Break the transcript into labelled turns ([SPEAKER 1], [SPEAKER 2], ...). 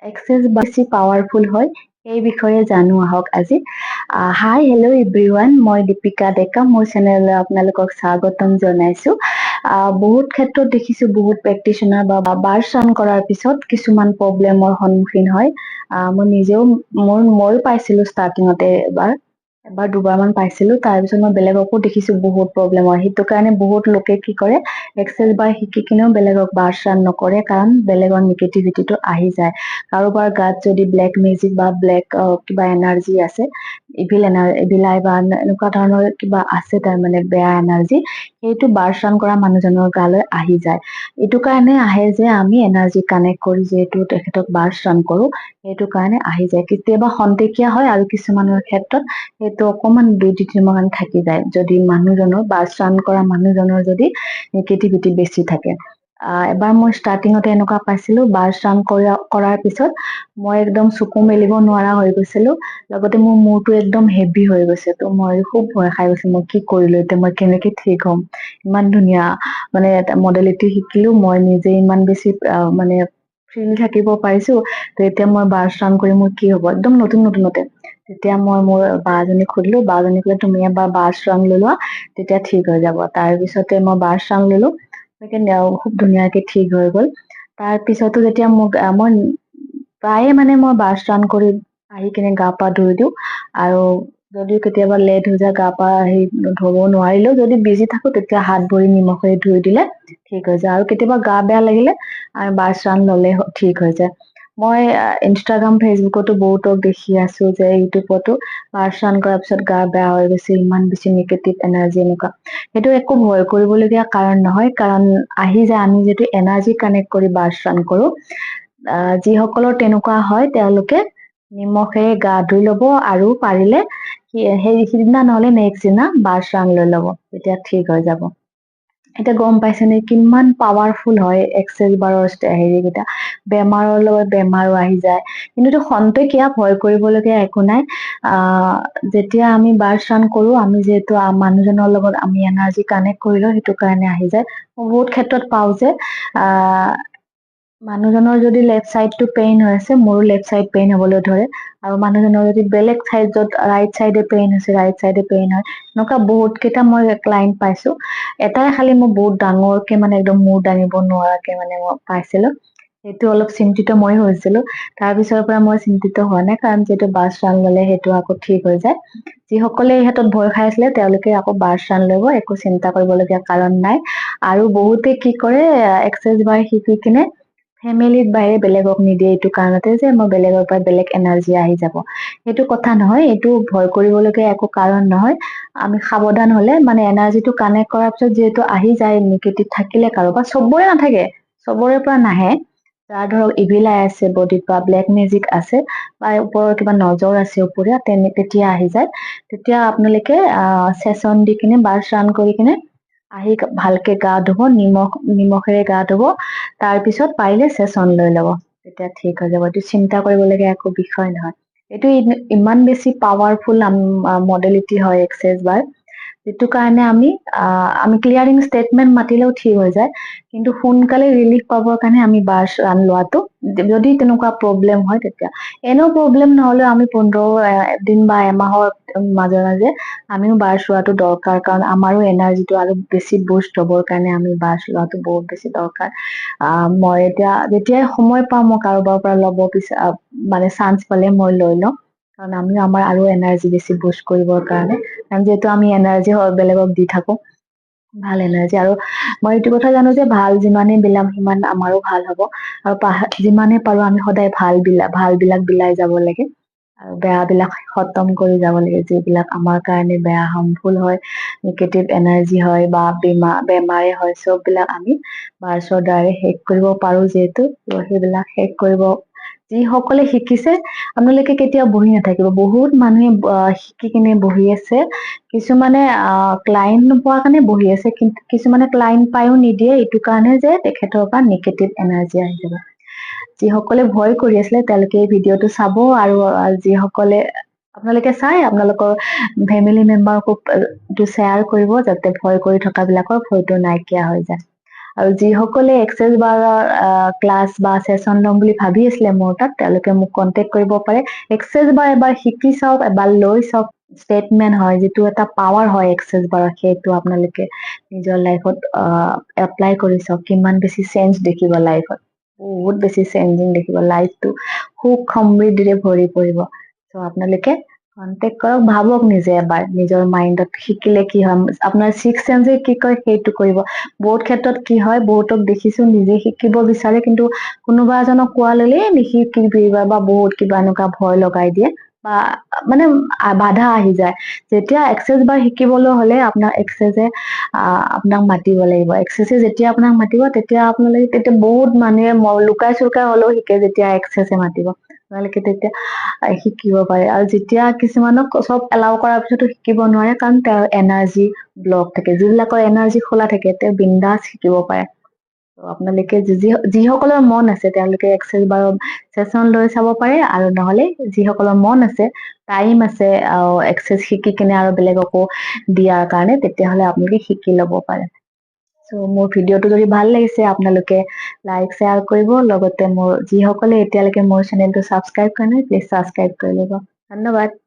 [SPEAKER 1] Access বেছি powerful হয় এই বিষয়ে জানো আহক আজি। হাই হেল্ল' এভৰিৱান, মই দীপিকা ডেকা, মোৰ চেনেললৈ আপোনালোকক স্বাগতম জনাইছো। বহুত ক্ষেত্ৰত দেখিছো বহুত প্ৰেক্টিশনাৰ বা বাৰ্চ ৰান কৰাৰ পিছত কিছুমান প্ৰব্লেমৰ সন্মুখীন হয়। মই নিজেও ময়ো পাইছিলো ষ্টাৰ্টিঙতে এবাৰ দুবাৰমান পাইছিলো। তাৰপিছত মই বেলেগকো দেখিছো বহুত প্ৰব্লেম হয়। সেইটো কাৰণে বহুত লোকে কি কৰে, এক্সেস বাৰ শিকি কিনেও বেলেগক বাৰ্চ ৰান নকৰে, কাৰণ বেলেগৰ নিগেটিভিটিটো আহি যায়। কাৰোবাৰ গাত যদি ব্লেক মেজিক বা ব্লেক কিবা এনাৰ্জি আছে, ইভিল বা এনেকুৱা ধৰণৰ কিবা আছে, তাৰমানে বেয়া এনাৰ্জি, সেইটো বাৰ্চ ৰান কৰা মানুহজনৰ গালৈ আহি যায়। এইটো কাৰণে আহে যে আমি এনাৰ্জি কানেক্ট কৰি যিহেতু তেখেতক বাৰ্চ ৰান কৰো, সেইটো কাৰণে আহি যায়। কেতিয়াবা খন্তেকীয়া হয় আৰু কিছুমানৰ ক্ষেত্ৰত সেইটো অকমান 2-3 মাহ থাকি যায়, যদি মানুহজনৰ বাৰ্চ ৰান কৰা মানুহজনৰ যদি নিগেটিভিটি বেছি থাকে। এবাৰ মই ষ্টাৰ্টিঙতে এনেকুৱা পাইছিলো, বাৰ্চ ৰান কৰাৰ পিছত মই একদম চকু মেলিব নোৱাৰা হৈ গৈছিলো, লগতে মোৰ মূৰটো একদম হেভি হৈ গৈছে। তো মই খুব ভয় খাই গৈছো, মই কি কৰিলো এতিয়া, মই কেনেকে ঠিক হম। ইমান ধুনীয়া মানে মডেলিটি শিকিলো, মই নিজে ইমান বেছি মানে ফ্ৰী থাকিব পাৰিছো, তো এতিয়া মই বাৰ্চ ৰান কৰি মোৰ কি হব, একদম নতুনতে। তেতিয়া মই মোৰ বাজনীক সুধিলো, বাজনী কলে তুমি এবাৰ বাৰ্চ ৰান লৈ লোৱা, তেতিয়া ঠিক হৈ যাব। তাৰ পিছতে মই বাৰ্চ ৰান ললো, খুব ধুনীয়াকে ঠিক হৈ গল। তাৰ পিছতো যেতিয়া মই প্ৰায়ে মানে মই বাৰ্চ ৰান কৰি আহি কিনে গা পা ধুই দিওঁ, আৰু যদিও কেতিয়াবা লেট হৈ যায়, গা পা আহি ধুব নোৱাৰিলেও যদি বিজি থাকো, তেতিয়া হাত ভৰি নিমখেৰে ধুই দিলে ঠিক হৈ যায়। আৰু কেতিয়াবা গা বেয়া লাগিলে বাৰ্চ ৰান ললে ঠিক হৈ যায়। মই ইনষ্টাগ্ৰাম ফেচবুকতো বহুতক দেখি আছো যে ইউটিউবতো বাৰ্চ ৰান কৰাৰ পিছত গা বেয়া হৈ গৈছে, ইমান বেছি নিগেটিভ এনাৰ্জি এনেকুৱা। সেইটো একো ভয় কৰিবলগীয়া কাৰণ নহয়, কাৰণ আহি যায়, আমি যিটো এনাৰ্জি কানেক্ট কৰি বাৰ্চ ৰান কৰো। যিসকলৰ তেনেকুৱা হয়, তেওঁলোকে নিমখেৰে গা ধুই লব, আৰু পাৰিলে সিদিনা নহলে নেক্সট দিনা বাৰ্চ ৰান লৈ লব, তেতিয়া ঠিক হৈ যাব। এতিয়া গম পাইছে নে কিমান পাৱাৰফুল হয় এক্সেস বাৰৰ হেৰিকেইটা। বেমাৰৰ লগত বেমাৰো আহি যায়, কিন্তু এইটো খন্তেকীয়া, ভয় কৰিবলগীয়া একো নাই। যেতিয়া আমি বাৰ্চ ৰান কৰো, আমি যিহেতু মানুহজনৰ লগত আমি এনাৰ্জি কানেক্ট কৰিলো, সেইটো কাৰণে আহি যায়। মই বহুত ক্ষেত্ৰত পাও যে মানুহজনৰ যদি লেফ্ট চাইডটো পেইন হৈ আছে, মোৰো লেফ্ট চাইড পেইন হবলৈ ধৰে, আৰু মানুহজনৰ যদি বেলেগ চাইডত ৰাইট চাইডে পেইন হৈছে, ৰাইট চাইডে পেইন হয়। এনেকুৱা বহুত কেইটা মই ক্লাইণ্ট পাইছো। এটাই খালি মই বহুত ডাঙৰকে মানে একদম মূৰ দাঙিব নোৱাৰাকে মানে মই পাইছিলো, সেইটো অলপ চিন্তিত মই হৈছিলো। তাৰ পিছৰ পৰা মই চিন্তিত হোৱা নাই, কাৰণ যিহেতু বাৰ্চ ৰান ললে সেইটো আকৌ ঠিক হৈ যায়। যিসকলে ইহঁতত ভয় খাই আছিলে, তেওঁলোকে আকৌ বাৰ্চ ৰান লব, একো চিন্তা কৰিবলগীয়া কাৰণ নাই। আৰু বহুতে কি কৰে, এক্সেস বাৰ শিকি কিনে ফেমিলিত বাহিৰে বেলেগক নিদিয়ে, এইটো কাৰণতে যে মই বেলেগৰ পৰা বেলেগ এনাৰ্জি আহি যাব। সেইটো কথা নহয়, এইটো ভয় কৰিবলগীয়া একো কাৰণ নহয়। আমি সাৱধান হলে মানে এনাৰ্জিটো কানেক্ট কৰাৰ পিছত যিহেতু আহি যায়, নিগেটিভ থাকিলে কাৰোবাৰ, চবৰে নাথাকে, চবৰে পৰা নাহে। যাৰ ধৰক ইভিল আই আছে বডিত, বা ব্লেক মেজিক আছে, বা ওপৰৰ কিবা নজৰ আছে ওপৰীয়া, তেতিয়া আহি যায়। তেতিয়া আপোনালোকে চেচন দি কিনে বাৰ্চ ৰান কৰি কিনে আহি ভালকে গা ধুব, নিমখেৰে গা ধুব, তাৰ পিছত পাৰিলে চেচন লৈ লব, তেতিয়া ঠিক হৈ যাব। এইটো চিন্তা কৰিবলগীয়া একো বিষয় নহয়। এইটো ইমান বেছি পাৱাৰফুল মডেলিটি হয় এক্সেস বাৰ, যিটো কাৰণে আমি ক্লিয়াৰিং ষ্টেটমেন্ট মাতিলেও ঠিক হৈ যায়। কিন্তু সোনকালে ৰিলিফ পাবৰ কাৰণে আমি বাৰ্চ ৰান লোৱাটো, যদি তেনেকুৱা প্ৰব্লেম হয় তেতিয়া, এনেও প্ৰব্লেম নহলেও আমি 15 দিন বা এমাহৰ মাজে মাজে আমিও বাৰ্চ লোৱাটো দৰকাৰ, কাৰণ আমাৰো এনাৰ্জিটো আৰু বেছি বুষ্ট হবৰ কাৰণে আমি বাৰ্চ লোৱাটো বহুত বেছি দৰকাৰ। মই এতিয়া যেতিয়াই সময় পাওঁ, মই কাৰোবাৰ পৰা ল'ব মানে চান্স পালে মই লৈ লওঁ, কাৰণ আমিও আমাৰ আৰু এনাৰ্জি বেছি বুষ্ট কৰিবৰ কাৰণে, কাৰণ যিহেতু আমি এনাৰ্জি বেলেগক দি থাকো, ভাল এনাৰ্জি। আৰু মই এইটো কথা জানো যে ভাল যিমানে বিলাম, সিমান আমাৰো ভাল হব। আৰু যিমানে পাৰো আমি সদায় ভাল বিলাক বিলাই যাব লাগে, আৰু বেয়া বিলাক খতম কৰি যাব লাগে, যিবিলাক আমাৰ কাৰণে বেয়া হাৰ্মফুল হয়, নিগেটিভ এনাৰ্জি হয়, বা বেমাৰে হয়, চব বিলাক আমি বাৰ্চৰ দ্বাৰা শেষ কৰিব পাৰো। যিহেতু সেইবিলাক শেষ কৰিব, যিসকলে শিকিছে, আপোনালোকে কেতিয়াও বহি নাথাকিব। বহুত মানুহে শিকি কিনে বহি আছে, কিছুমানে ক্লাইণ্ট নোপোৱাৰ কাৰণে বহি আছে, কিন্তু কিছুমানে ক্লাইণ্ট পায়ো নিদিয়ে, এইটো কাৰণে যে তেখেতৰ পৰা নিগেটিভ এনাৰ্জি আহি যাব। যিসকলে ভয় কৰি আছিলে, তেওঁলোকে এই ভিডিঅ'টো চাব, আৰু যিসকলে আপোনালোকে চাই আপোনালোকৰ ফেমিলি মেম্বাৰকো শ্বেয়াৰ কৰিব, যাতে ভয় কৰি থকা বিলাকৰ ভয়টো নাইকিয়া হৈ যায়। আৰু যিসকলে এক্সেছ বাৰৰ ক্লাছ বা সেশন ল'ম বুলি ভাবি আছিলে মোৰ তাত তেওঁলোকে মোক কন্টেক্ট কৰিব পাৰে এক্সেছ বাৰ এবাৰ শিকি চাওক এবাৰ লৈ চাওক ষ্টেটমেন্ট হয় যিটো এটা পাৱাৰ হয় এক্সেছ বাৰৰ সেইটো আপোনালোকে নিজৰ লাইফত এপ্লাই কৰি চাওক কিমান বেছি চেঞ্জ দেখিব লাইফত বহুত বেছি চেঞ্জিং দেখিব লাইফটো সুখ সমৃদ্ধিৰে ভৰি পৰিব চ' আপোনালোকে কন্টেক্ট কৰক ভাবক নিজে এবাৰ নিজৰ মাইণ্ডত শিকিলে কি হয় আপোনাৰ ছিক্স চেঞ্জে কি কয় সেইটো কৰিব বহুত ক্ষেত্ৰত কি হয় বহুতক দেখিছো নিজে শিকিব বিচাৰে কিন্তু কোনোবা এজনক কোৱা ললে নিশিকিবি বা বহুত কিবা এনেকুৱা ভয় লগাই দিয়ে বা মানে বাধা আহি যায় যেতিয়া এক্সেছ বাৰ শিকিবলৈ হলে আপোনাৰ এক্সেছে আপোনাক মাতিব লাগিব এক্সেছে যেতিয়া আপোনাক মাতিব তেতিয়া আপোনালোকে তেতিয়া বহুত মানুহে লুকাই চুকাই হলেও শিকে যেতিয়া এক্সেছে মাতিব আপোনালোকে তেতিয়া শিকিব পাৰে আৰু যেতিয়া কিছুমানক চব এলাও কৰাৰ পিছতো শিকিব নোৱাৰে কাৰণ তেওঁৰ এনাৰ্জি ব্লক থাকে যিবিলাকৰ এনাৰ্জি খোলা থাকে তেওঁ বিন্দাছ শিকিব পাৰে আপোনালোকে যিসকলৰ মন আছে তেওঁলোকে এক্সেছ বাৰৰ সেশন লৈ চাব পাৰে আৰু নহলে যিসকলৰ মন আছে টাইম আছে এক্সেছ শিকি কিনে আৰু বেলেগকো দিয়াৰ কাৰণে তেতিয়াহলে আপোনালোকে শিকি ল'ব পাৰে চ' মোৰ ভিডিঅ'টো যদি ভাল লাগিছে আপোনালোকে লাইক শ্বেয়াৰ কৰিব লগতে মোৰ যিসকলে এতিয়ালৈকে মোৰ চেনেলটো ছাবস্ক্ৰাইব কৰা নাই প্লিজ ছাবস্ক্ৰাইব কৰি ল'ব ধন্যবাদ